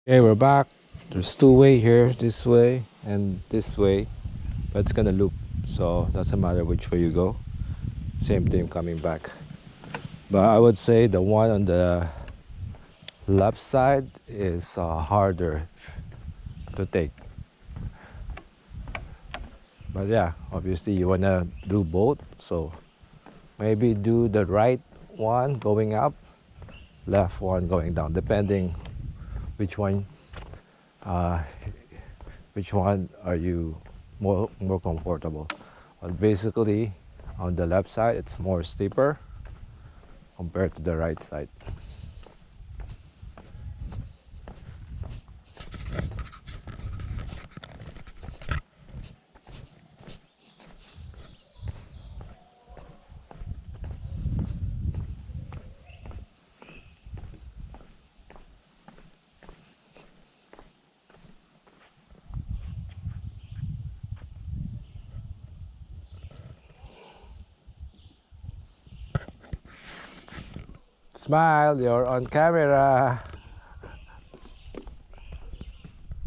Okay, we're back. There's two-way here, this way and this way, but it's gonna loop, so doesn't matter which way you go. Same thing coming back. But I would say the one on the left side is harder to take. But yeah, obviously you wanna do both, so maybe do the right one going up, left one going down, depending which one uh, which one are you more comfortable. But basically on the left side it's more steeper compared to the right side. Smile, you're on camera.